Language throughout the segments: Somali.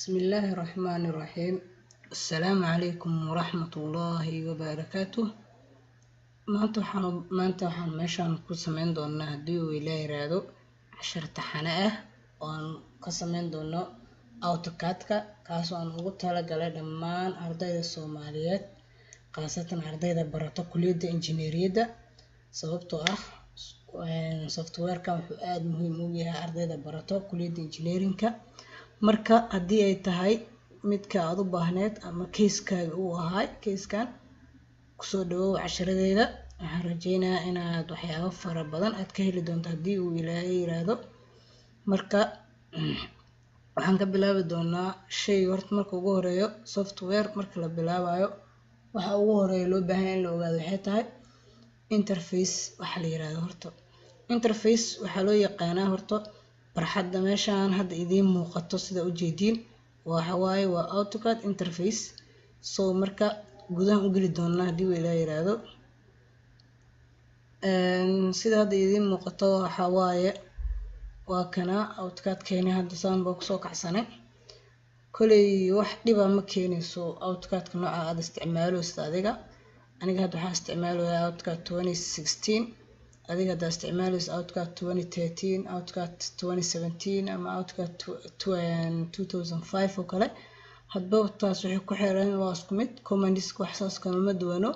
بسم الله الرحمن الرحيم. السلام عليكم ورحمة الله وبركاته. maanta waxaan meeshaan ku sameyn doonaa haddii uu Ilaahay yiraahdo 10 taxane ah oo aan ka sameyn doono AutoCAD-ka kaas oo aan ugu talagalay dhammaan ardayda Soomaaliyeed khaasatan ardayda barata kulliyadda injineeriyadda sababtoo ah software-ka wuxuu aad muhiim u yahay ardayda barata kulliyadda engineering-ka. marka haddii ay tahay midka aad u baahneed ama case-kaaga uu ahaa case-kan kusoo dhawow casharadeeda. waxaan rajeynayaa inaad waxyaabo fara badan aad ka heli doonto haddii uu Ilaahay yiraahdo. marka waxaan ka bilaabi doonaa shay horta marka ugu horeeyo software marka la bilaabayo waxa ugu horeeyo loo baahan yahay in la ogaado waxay tahay interface. waxa la yiraahdo horta interface waxa loo yaqaanaa horta barxadda meeshaan hadda idiin muuqato sida u jeediin waxa waaye waa AutoCAD interface. marka gudaha u geli doonaa haddii uu Ilaahay yiraahdo. sida hadda idiin muuqato waxa waaye waa kana AutoCAD-keena hadda saan baa kusoo kacsanay. koley wax dhiba ma keenayso AutoCAD-ka nooca aad isticmaaleyso adiga. aniga hadda waxaan isticmaalayaa AutoCAD 2016, adiga hadda isticmaaleyso AutoCAD 2013, AutoCAD 2017 ama AutoCAD 2005 oo kale. hadba taas waxay ku xiran waa isku mid commands-ka wax saas kama duwano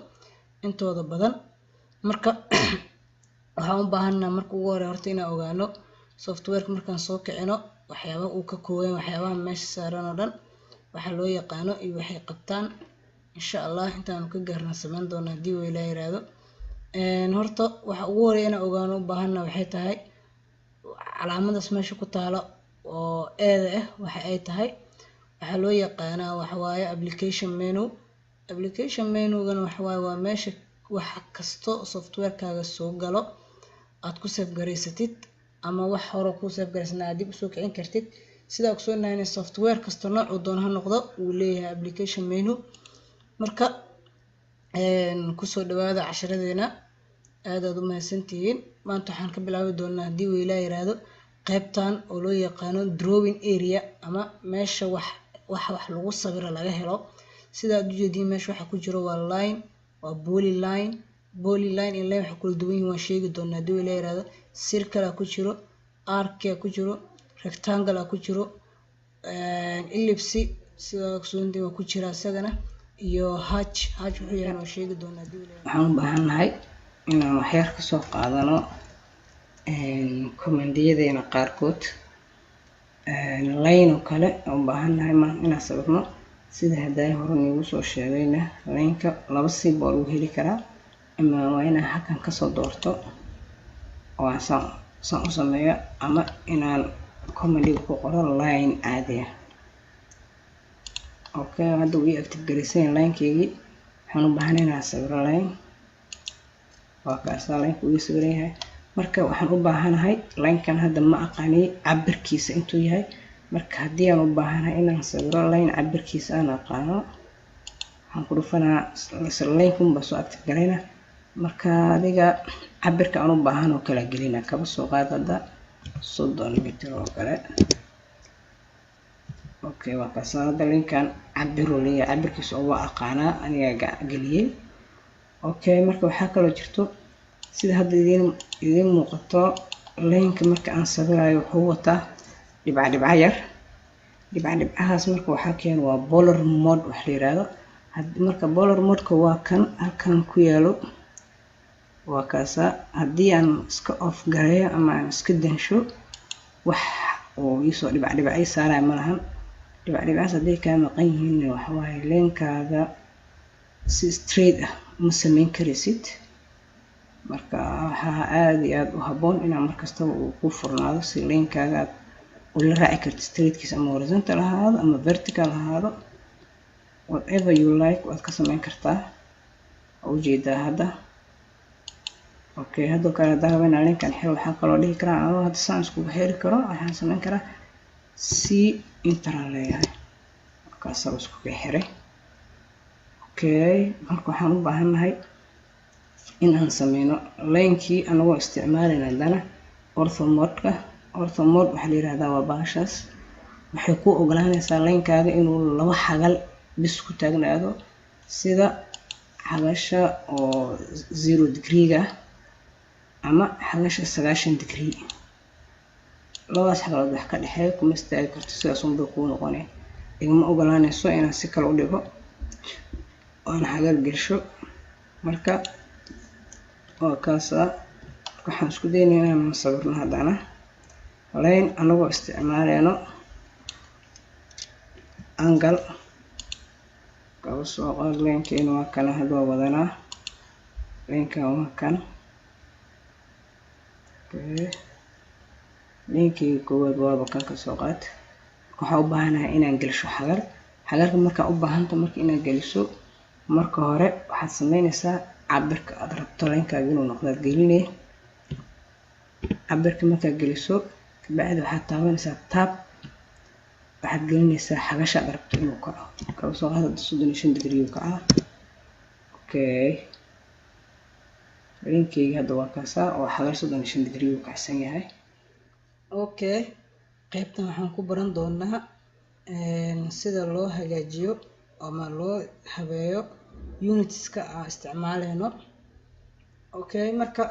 intooda badan. marka waxaan u baahanaa marka ugu hore horta inaan ogaano software-ka markaan soo kicino waxyaabaha uu ka kooban waxyaabaha meesha saaran oo dhan waxa loo yaqaano iyo waxay qabtaan insha Allah intaan ka gaarna sameyn doona haddii uu Ilaahay yiraahdo. horta waxa ugu horeeya inaan ogaano u baahanaa waxay tahay calaamadaas meesha ku taalo oo eeda ah waxa ay tahay waxa loo yaqaanaa waxa waaye application menu. application menu-gana waxa waaye waa meesha wax kasto software-kaaga soo galo aad ku save gareysatid ama wax hore ku save gareysana aad dib u soo kicin kartid. sidaa ku soo naanay software kasta nooc uu doon ha noqdo uu leeyahay application menu. marka ku soo dhawaada casharadeena aad u mahadsantihiin. maanta waxaan ka bilaabi doonaa haddii uu Ilaahay yiraahdo qaybtan oo loo yaqaano drawing area ama meesha wax lagu sawiro laga helo. sida aad u jeediin meesha waxa ku jiro waa line, waa polyline in line waxa kala duwan yihiin waan sheegi doonaa haddii uu Ilaahay yiraahdo. circle ku jiro, arc ku jiro, rectangle ku jiro, ellipse sida kusoontii waa ku jira isagana iyo hatch wuxuu yahay waan sheegi doonaa haddii uu Ilaahay. waxaan u baahanahay inaan waxyar ka soo qaadano command-yadeena qaarkood. line oo kale u baahanahay inaan sawirno sida hadday hore nagu soo sheegayna line-ka laba si baa lagu heli karaa ama waa inaan halkan ka soo doorto oo aan saan u sameeyo ama inaan command-iga ku qoro line caadi ah. okay hadda way active gareysay line-keygii waxaan u baahanahay inaan sawiro line waa kaas line-ku uu sawiran yahay. marka waxaan u baahanahay line-kan hadda ma aqaani cabirkiisa intuu yahay. marka haddii aan u baahanahay inaan sawiro line cabirkiisa aan aqaano waxaan ku dhufanaa line-kun baa soo active gareyna. marka adiga cabirka aan u baahan oo kala gelina kaba soo qaad hadda 30 mitir oo kale. okay waa kaas hadda line-kan cabir uu leeyahay cabirkiisa oo waa aqaanaa aniga geliyay. okay marka waxaa kaloo jirto sida hadda idiin muuqato line-ka marka aan sawirayo wuxuu wataa dhibco yar. dhibcahaas marka waxaa keen waa polar mode wax la yiraahdo. marka polar mode-ka waa kan halkan ku yaalo waa kaasa. haddii aan iska off gareeyo ama aan iska dansho wax oo isoo dhibco ay saaraya ma lahan. dhibcahaas hadday ka maqan yihiin waxa waaye line-kaaga si straight ah ma sameyn karaysid. marka waxaa aad iyo aad u habboon inaan markasta uu ku furnaado si line-kaaga oo la raaci karto straightkiisa ama horizontal ahaado ama vertical ahaado whatever you like waad ka sameyn kartaa. ujeedaa hadda okay hadda kale daawan line-kan xir waxaan kaloo dhihi karaa anoo hadda saan isku xiri karo waxaan sameyn karaa si intern leeyahay markaas aan isku xiray. okay marka waxaan u baahanahay in aan sameyno line-kii anagoo isticmaalayna dana ortho mode-ka. ortho mode waxa la yiraahdaa waa baashaas waxay ku ogolaanaysaa laynkaaga inuu laba xagal bis ku taagnaado, sida xagasha oo 0 degreega ama xagasha 90 degree. labadaas xagalood wax ka dhexeeya kuma istaagi karto, sidaas unbay kuu noqonay. igama ogolaanayso inaan si kale u dhigo oon xagal gelsho. marka waa kaasa. waxaan isku daynaynaa inaan sawirno haddana line anagoo isticmaaleyno angle. kaba soo qaad linekeenu waa kana, hadda waa wadanaa linkan waa kan. linkeyga koowaad waaba kan ka soo qaad. waxaa u baahanahay inaan gelsho xagal. xagalka markaa u baahanta marka inaad geliso, marka hore waxaad sameynaysaa cabirka aad rabto linkaaga inuu noqdo aad gelinay. cabirka markaad geliso kabacdi waxaad taabanaysaa tab, waxaad gelinaysaa xagasha aad rabto inuu kaco. kaba soo qaad 35 degree uu kacaa. okay, linkeyga hadda waa kaasa oo xagal 35 degree uu kacsan yahay. okay, qaybtan waxaan ku baran doonaa sida loo hagaajiyo ama loo habeeyo unitska aan isticmaaleyno. okay, marka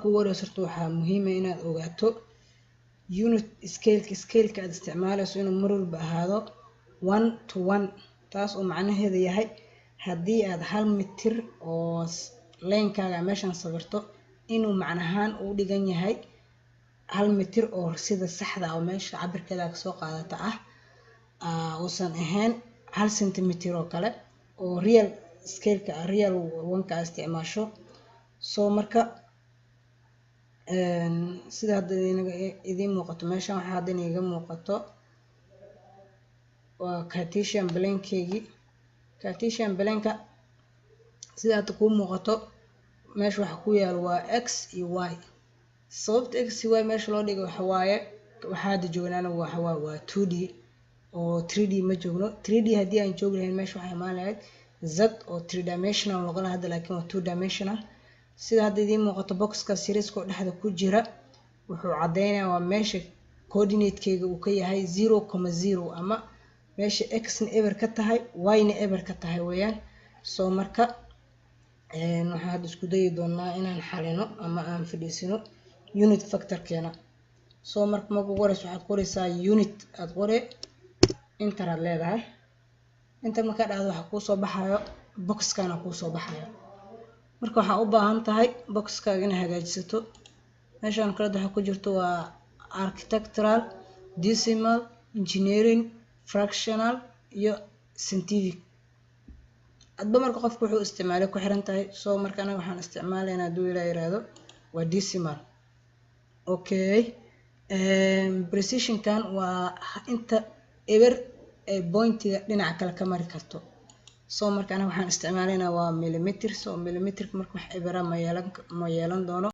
ugu horeyso waxaa muhiim ah inaad ogaato unit scale-ka aad isticmaaleyso inuu mar walba ahaado 1 to 1. taas oo macnaheedu yahay haddii aad 1 mitir oo laynkaaga meeshan sawirto inuu macnahaan u dhigan yahay 1 mitir oo sida saxda oo meesha cabirkeeda ka soo qaadata uusan ahayn 1 centimeter oo kale oo real scale-ka real 1 ka isticmaasho. soo marka sida hadda idin muuqato meeshan waxaa hadda iga muuqato waa Cartesian plane-keygii. Cartesian plane-ka sida hadda kuu muuqato meesha waxa ku yaal waa x iyo y. sababta x iyo y meesha loo dhigo waxa waaye waxaa hadda joognaan waa 2D oo 3D ma joogno. 3D haddii aan joogi lahayn meesha waxaa imaan lahayd z oo 3 dimensional noqon hadda, laakiin waa 2 dimensional. sida hadda idiin muuqato boxka siriska oo dhexda ku jira wuxuu cadeynayaa waa meesha coordinate-keyga uu ka yahay 0,0 ama meesha x-na eber ka tahay y-na eber ka tahay weeyaan. soo marka waxaan hadda isku dayi doonaa inaan xalino ama aan fadhiisino unit factor-keena. soo marka ugu horeyso waxaad qoraysaa unit, aad qore enter aad leedahay. inta markaa dhacdo waxaa kuu soo baxayo boxkana kuu soo baxayo. marka waxaa u baahan tahay boxkaaga inaad hagaajisato. meeshaan kale waxa ku jirto waa architectural, decimal, engineering, fractional iyo scientific. adba marka qofku wuxuu isticmaalay ku xiran tahay. soo marka anaga waxaan isticmaalaynaa haduu ilaa yiraahdo waa decimal. okay, precision-kan waa inta eber ee pointiga dhinaca kale ka mari karto. soo marka anaga waxaan isticmaalaynaa waa millimeter. soo millimeter marka wax ebera ma yeelan doono.